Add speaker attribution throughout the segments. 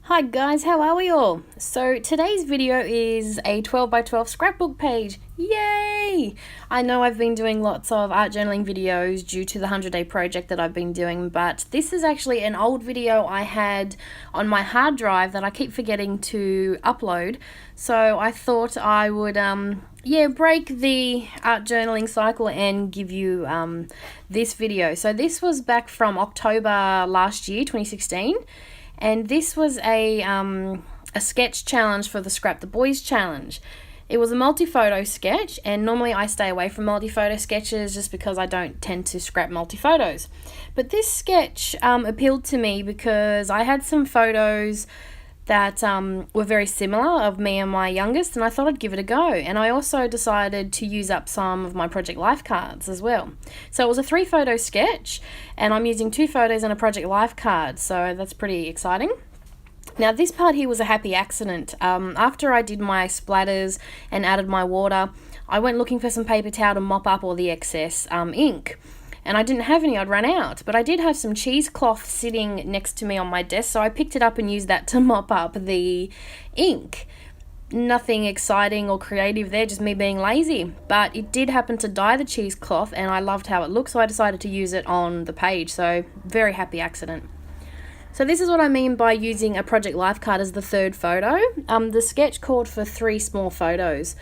Speaker 1: Hi guys, how are we all? So today's video is a 12 by 12 scrapbook page. Yay! I know I've been doing lots of art journaling videos due to the 100-day project that I've been doing, but this is actually an old video I had on my hard drive that I keep forgetting to upload. So I thought I would break the art journaling cycle and give you this video. So this was back from October last year, 2016. And this was a sketch challenge for the Scrap the Boys challenge. It was a multi-photo sketch, and normally I stay away from multi-photo sketches just because I don't tend to scrap multi-photos. But this sketch appealed to me because I had some photos that were very similar of me and my youngest, and I thought I'd give it a go. And I also decided to use up some of my Project Life cards as well. So it was a 3-photo sketch, and I'm using 2 photos and a Project Life card, so that's pretty exciting. Now this part here was a happy accident. After I did my splatters and added my water, I went looking for some paper towel to mop up all the excess ink. And I didn't have any, I'd run out. But I did have some cheesecloth sitting next to me on my desk, so I picked it up and used that to mop up the ink. Nothing exciting or creative there, just me being lazy. But it did happen to dye the cheesecloth, and I loved how it looked, so I decided to use it on the page. So, very happy accident. So this is what I mean by using a Project Life card as the 3rd photo. The sketch called for 3 small photos,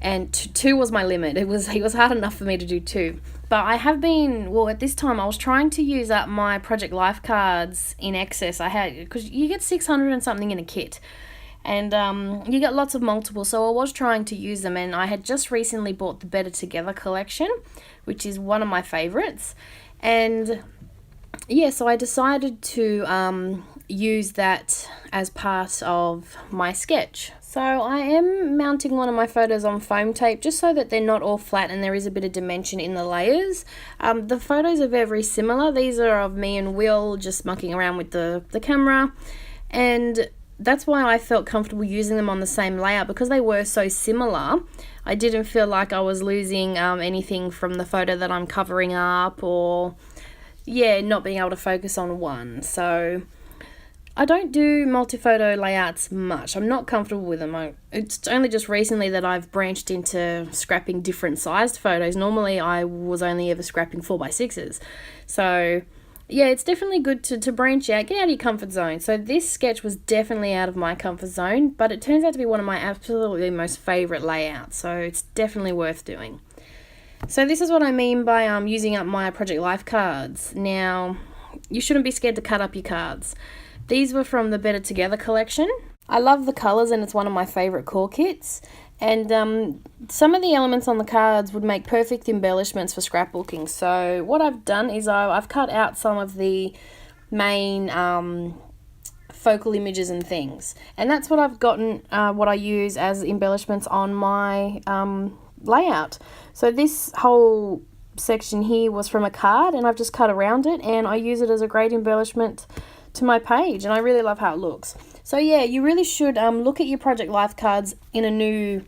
Speaker 1: and 2 was my limit. It was hard enough for me to do 2. But I have been, at this time I was trying to use up my Project Life cards in excess. I had, because you get 600 and something in a kit, and you get lots of multiples, so I was trying to use them. And I had just recently bought the Better Together collection, which is one of my favorites. And yeah, so I decided to use that as part of my sketch. So I am mounting one of my photos on foam tape just so that they're not all flat and there is a bit of dimension in the layers. The photos are very similar. These are of me and Will just mucking around with the camera, and that's why I felt comfortable using them on the same layout, because they were so similar. I didn't feel like I was losing anything from the photo that I'm covering up, or not being able to focus on one. So I don't do multi-photo layouts much. I'm not comfortable with them. It's only just recently that I've branched into scrapping different sized photos. Normally I was only ever scrapping 4x6s. So yeah, it's definitely good to branch out, get out of your comfort zone. So this sketch was definitely out of my comfort zone, but it turns out to be one of my absolutely most favourite layouts. So it's definitely worth doing. So this is what I mean by using up my Project Life cards. Now, you shouldn't be scared to cut up your cards. These were from the Better Together collection. I love the colours, and it's one of my favourite core kits. And some of the elements on the cards would make perfect embellishments for scrapbooking. So what I've done is I've cut out some of the main focal images and things. And that's what I've gotten, what I use as embellishments on my layout. So this whole section here was from a card, and I've just cut around it, and I use it as a great embellishment to my page, and I really love how it looks. So yeah, you really should look at your Project Life cards in a new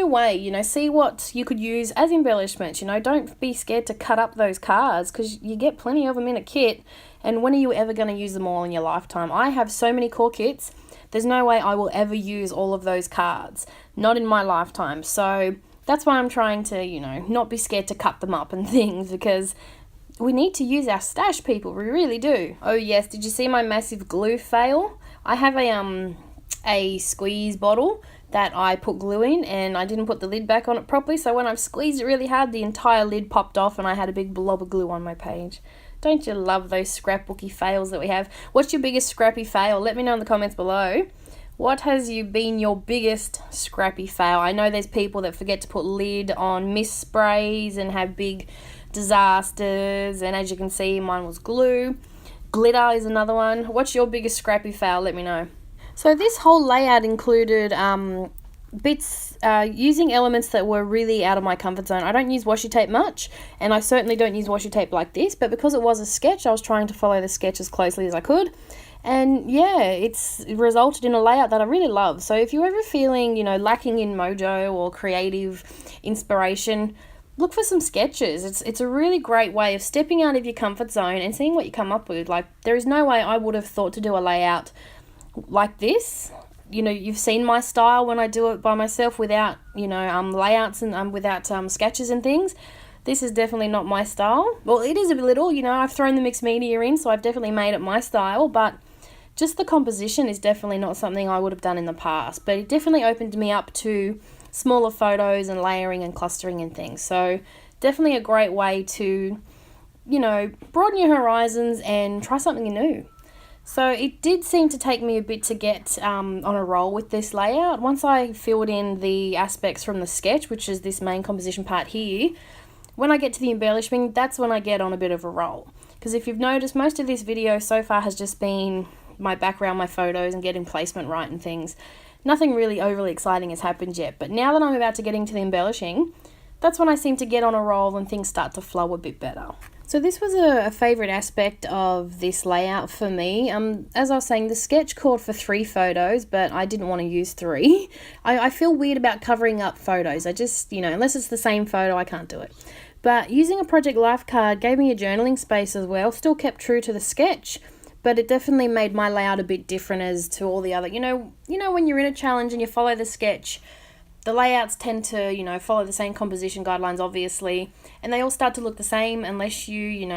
Speaker 1: way, see what you could use as embellishments. Don't be scared to cut up those cards, because you get plenty of them in a kit, and when are you ever going to use them all in your lifetime? I have so many core kits, there's no way I will ever use all of those cards, not in my lifetime. So that's why I'm trying to, not be scared to cut them up and things, because we need to use our stash, people. We really do. Oh yes, did you see my massive glue fail? I have a squeeze bottle that I put glue in, and I didn't put the lid back on it properly, so when I've squeezed it really hard, the entire lid popped off and I had a big blob of glue on my page. Don't you love those scrapbooky fails that we have? What's your biggest scrappy fail? Let me know in the comments below. What has been your biggest scrappy fail? I know there's people that forget to put lid on mist sprays and have big disasters, and as you can see, mine was glue. Glitter is another one. What's your biggest scrappy fail? Let me know. So this whole layout included bits using elements that were really out of my comfort zone. I don't use washi tape much, and I certainly don't use washi tape like this, but because it was a sketch, I was trying to follow the sketch as closely as I could. And yeah, it's resulted in a layout that I really love. So if you're ever feeling, lacking in mojo or creative inspiration, look for some sketches. It's a really great way of stepping out of your comfort zone and seeing what you come up with. Like, there is no way I would have thought to do a layout like this. You know, you've seen my style when I do it by myself without, layouts and without sketches and things. This is definitely not my style. Well, it is a little, I've thrown the mixed media in, so I've definitely made it my style, but just the composition is definitely not something I would have done in the past. But it definitely opened me up to smaller photos and layering and clustering and things. So definitely a great way to, broaden your horizons and try something new. So it did seem to take me a bit to get on a roll with this layout. Once I filled in the aspects from the sketch, which is this main composition part here, when I get to the embellishing, that's when I get on a bit of a roll. Because if you've noticed, most of this video so far has just been my background, my photos, and getting placement right and things. Nothing really overly exciting has happened yet, but now that I'm about to get into the embellishing, that's when I seem to get on a roll and things start to flow a bit better. So this was a favourite aspect of this layout for me. As I was saying, the sketch called for 3 photos, but I didn't want to use 3. I feel weird about covering up photos. I just, unless it's the same photo, I can't do it. But using a Project Life card gave me a journaling space as well, still kept true to the sketch, but it definitely made my layout a bit different as to all the other, when you're in a challenge and you follow the sketch, the layouts tend to, follow the same composition guidelines, obviously, and they all start to look the same unless you,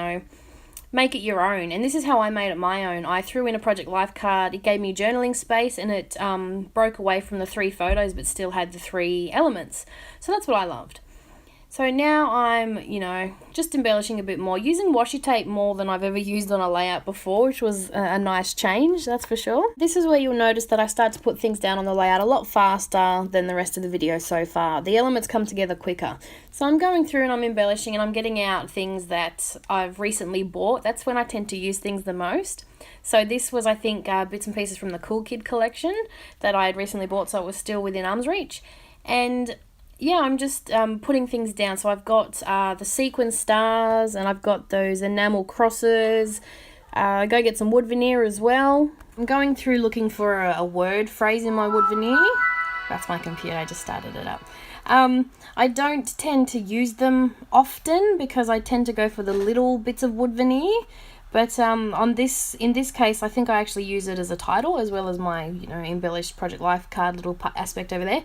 Speaker 1: make it your own. And this is how I made it my own. I threw in a Project Life card, it gave me journaling space, and it broke away from the 3 photos, but still had the 3 elements. So that's what I loved. So now I'm, just embellishing a bit more, using washi tape more than I've ever used on a layout before, which was a nice change, that's for sure. This is where you'll notice that I start to put things down on the layout a lot faster than the rest of the video so far. The elements come together quicker. So I'm going through and I'm embellishing and I'm getting out things that I've recently bought. That's when I tend to use things the most. So this was, I think, bits and pieces from the Cool Kid collection that I had recently bought, so it was still within arm's reach. And yeah, I'm just putting things down. So I've got the sequin stars and I've got those enamel crosses. Go get some wood veneer as well. I'm going through looking for a word phrase in my wood veneer. That's my computer, I just started it up. I don't tend to use them often because I tend to go for the little bits of wood veneer. But in this case, I think I actually use it as a title as well as my, embellished Project Life card little aspect over there.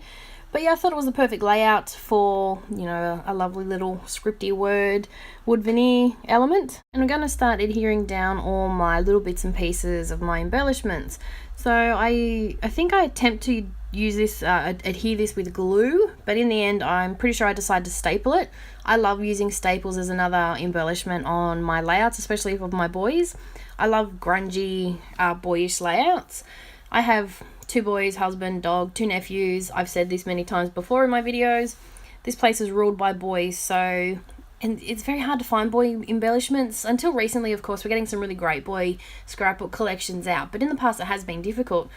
Speaker 1: But yeah, I thought it was the perfect layout for, a lovely little scripty wood veneer element. And I'm going to start adhering down all my little bits and pieces of my embellishments. So I think I attempt to use this, adhere this with glue, but in the end, I'm pretty sure I decided to staple it. I love using staples as another embellishment on my layouts, especially for my boys. I love grungy, boyish layouts. I have 2 boys, husband, dog, 2 nephews. I've said this many times before in my videos. This place is ruled by boys, and it's very hard to find boy embellishments. Until recently, of course, we're getting some really great boy scrapbook collections out, but in the past it has been difficult.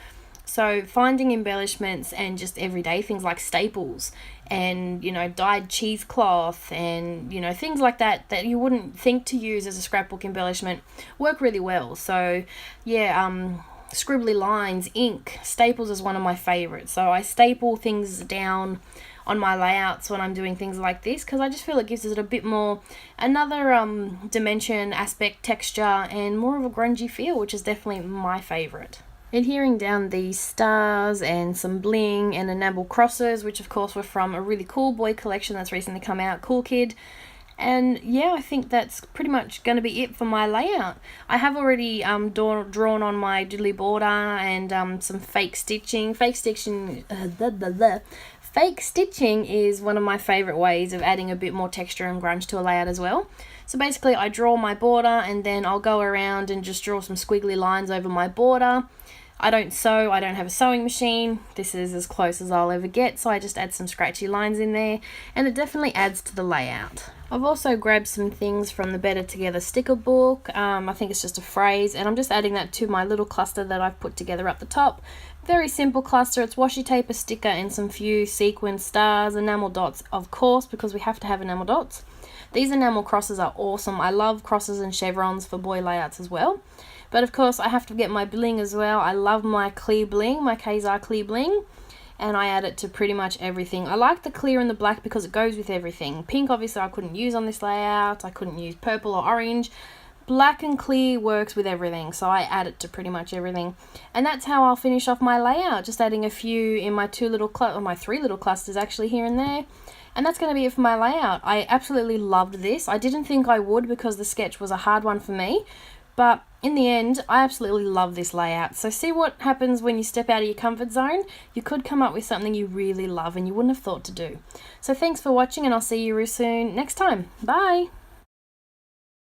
Speaker 1: So finding embellishments and just everyday things like staples and, dyed cheesecloth and, things like that you wouldn't think to use as a scrapbook embellishment work really well. So, yeah, scribbly lines, ink, staples is one of my favorites. So I staple things down on my layouts when I'm doing things like this because I just feel it gives it a bit more, another dimension, aspect, texture, and more of a grungy feel, which is definitely my favorite. Adhering down these stars and some bling and enamel crosses, which of course were from a really cool boy collection that's recently come out, Cool Kid. And yeah, I think that's pretty much going to be it for my layout. I have already drawn on my doodly border and some fake stitching. Fake stitching is one of my favourite ways of adding a bit more texture and grunge to a layout as well. So basically I draw my border and then I'll go around and just draw some squiggly lines over my border. I don't sew, I don't have a sewing machine. This is as close as I'll ever get, so I just add some scratchy lines in there, and it definitely adds to the layout. I've also grabbed some things from the Better Together sticker book. I think it's just a phrase, and I'm just adding that to my little cluster that I've put together up the top. Very simple cluster. It's washi tape, a sticker, and some few sequin stars, enamel dots, of course, because we have to have enamel dots. These enamel crosses are awesome. I love crosses and chevrons for boy layouts as well. But of course, I have to get my bling as well. I love my clear bling, my Kazar clear bling. and I add it to pretty much everything. I like the clear and the black because it goes with everything. Pink obviously I couldn't use on this layout, I couldn't use purple or orange. Black and clear works with everything, so I add it to pretty much everything. And that's how I'll finish off my layout, just adding a few in my my 3 little clusters actually here and there. And that's going to be it for my layout. I absolutely loved this. I didn't think I would because the sketch was a hard one for me, but in the end, I absolutely love this layout. So see what happens when you step out of your comfort zone. You could come up with something you really love and you wouldn't have thought to do. So thanks for watching, and I'll see you real soon next time. Bye!